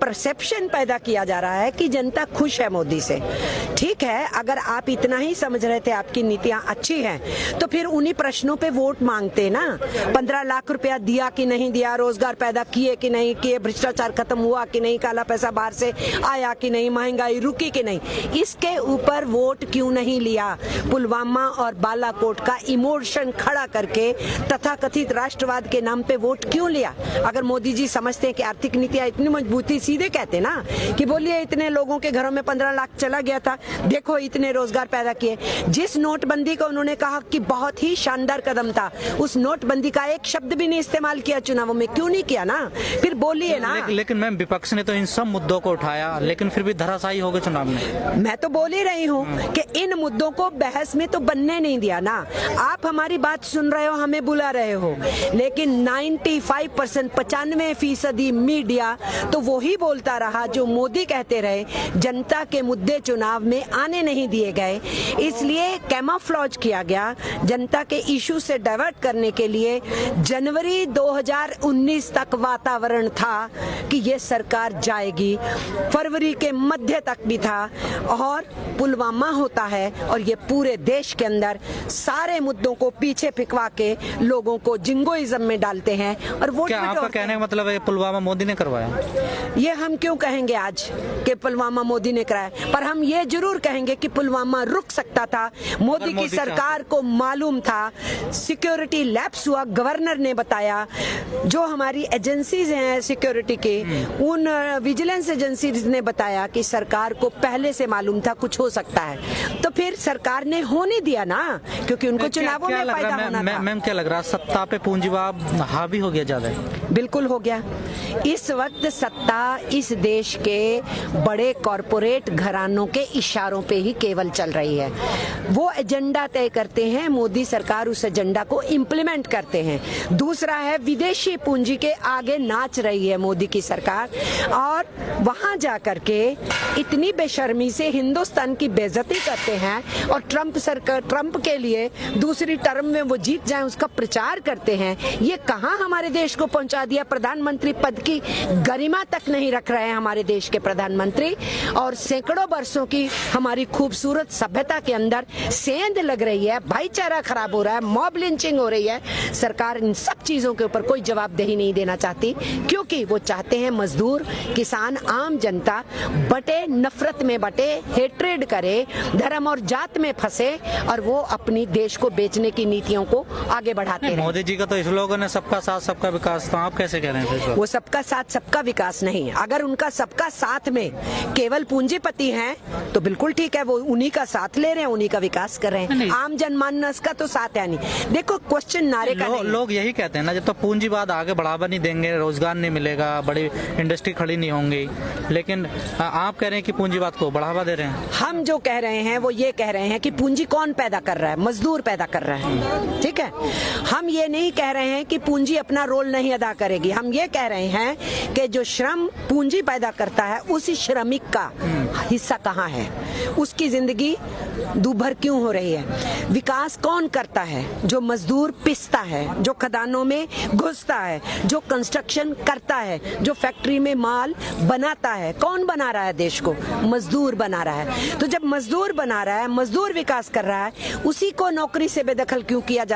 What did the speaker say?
Perception पैदा किया जा रहा है कि जनता खुश है मोदी से। ठीक है, अगर आप इतना ही समझ रहे थे आपकी नीतियां अच्छी हैं तो फिर उन्हीं प्रश्नों पे वोट मांगते ना। 15 लाख रुपया दिया कि नहीं दिया, रोजगार पैदा किए कि नहीं किए, भ्रष्टाचार खत्म हुआ कि नहीं, काला पैसा बाहर से आया कि नहीं, महंगाई रुकी कि नहीं, इसके ऊपर वोट क्यों नहीं लिया? पुलवामा और बालाकोट का इमोशन खड़ा करके तथाकथित राष्ट्रवाद के नाम पे वोट क्यों लिया? अगर मोदी जी समझते हैं कि आर्थिक नीतियां इतनी मजबूती, सीधे कहते ना कि बोलिए इतने लोगों के घरों में 15 लाख चला गया था, देखो इतने रोजगार पैदा किए। जिस नोटबंदी को उन्होंने कहा कि बहुत ही शानदार कदम था, उस नोटबंदी का एक शब्द भी नहीं इस्तेमाल किया चुनावों में, क्यों नहीं किया ना? फिर बोलिए ना। लेकिन मैम विपक्ष ने तो इन सब मुद्दों को उठाया, लेकिन फिर भी धराशायी हो गए चुनाव में। मैं तो बोल ही रही हूँ कि इन मुद्दों को बहस में तो बनने नहीं दिया ना। आप हमारी बात सुन रहे हो, हमें बुला रहे हो, लेकिन 95% 95% मीडिया तो वही बोलता रहा जो मोदी कहते रहे। जनता के मुद्दे चुनाव में आने नहीं दिए गए, इसलिए कैमोफ्लेज किया गया जनता के इशू से डाइवर्ट करने के लिए। जनवरी 2019 तक वातावरण था कि ये सरकार जाएगी, फरवरी के मध्य तक भी था, और पुलवामा होता है और ये पूरे देश के अंदर सारे मुद्दों को पीछे फिकवा के लोगों को जिंगोइज्म में डालते हैं और वोट। क्या आपका कहने का मतलब है पुलवामा मोदी ने करवाया? ये हम क्यों कहेंगे आज कि पुलवामा मोदी ने कराया, पर हम ये जरूर कहेंगे कि पुलवामा रुक सकता था। मोदी की सरकार को मालूम था, सिक्योरिटी लैप्स हुआ, गवर्नर ने बताया, जो हमारी एजेंसीज हैं सिक्योरिटी के, उन विजिलेंस एजेंसीज ने बताया कि सरकार को पहले से मालूम था कुछ हो सकता है, तो फिर सरकार ने होने दिया ना, क्योंकि उनको चुनावों में फायदा होना था। मैम क्या लग रहा है, सत्ता पे पूंजीवाद हावी हो गया ज्यादा? बिल्कुल हो गया। इस वक्त सत्ता इस देश के बड़े कॉरपोरेट घरानों के इशारों पे ही केवल चल रही है। वो एजेंडा तय करते हैं, मोदी सरकार उस एजेंडा को इम्प्लीमेंट करते हैं। दूसरा है विदेशी पूंजी के आगे नाच रही है मोदी की सरकार, और वहां जाकर के इतनी बेशर्मी से हिंदुस्तान की बेइज्जती करते हैं और ट्रंप के लिए दूसरी टर्म में वो जीत जाए उसका प्रचार करते हैं। ये कहां हमारे देश को पहुंचा दिया? प्रधानमंत्री पद की गरिमा तक नहीं रख रहे हैं हमारे देश के प्रधानमंत्री, और सैकड़ों वर्षों की हमारी खूबसूरत सभ्यता के अंदर सेंध लग रही है, भाईचारा खराब हो रहा है, मॉब लिंचिंग हो रही है। सरकार इन सब चीजों के ऊपर कोई जवाबदेही नहीं देना चाहती, क्योंकि वो चाहते हैं मजदूर, किसान, आम जनता बटे, नफरत में बटे, हेट्रेड करे, धर्म और जात में फंसे, और वो अपनी देश को बेचने की नीतियों को आगे बढ़ाते हैं। मोदी जी का तो स्लोगन है सबका साथ सबका विकास, तो आप कैसे कह रहे हैं? वो सबका साथ सबका विकास नहीं। अगर उनका सबका साथ में केवल पूंजीपति हैं तो बिल्कुल ठीक है, वो उन्हीं का साथ ले रहे हैं, उन्हीं का विकास कर रहे हैं। आम जनमानस का तो साथ है नहीं। देखो क्वेश्चन नारे का नहीं। लोग यही कहते हैं ना, जब तो पूंजीवाद आगे बढ़ावा नहीं देंगे, रोजगार नहीं मिलेगा, बड़ी इंडस्ट्री खड़ी नहीं होंगी, लेकिन आप कह रहे हैं कि पूंजीवाद को बढ़ावा दे रहे हैं। हम जो कह रहे हैं वो ये कह रहे हैं कि पूंजी कौन पैदा कर रहा है? मजदूर पैदा कर रहा है, ठीक है। हम ये नहीं कह रहे हैं कि पूंजी अपना रोल नहीं अदा करेगी। हम ये कह रहे हैं कि जो श्रम पूंजी पैदा करता है उसी श्रमिक का हिस्सा कहाँ है, उसकी जिंदगी दूभर क्यों हो रही है? विकास कौन करता है? जो मजदूर पिसता है, जो खदानों में घुसता है, जो कंस्ट्रक्शन करता है, जो फैक्ट्री में माल बनाता है। कौन बना रहा है देश को? मजदूर बना रहा है। तो जब मजदूर बना रहा है, मजदूर विकास कर रहा है, उसी को नौकरी से बेदखल क्यों किया जा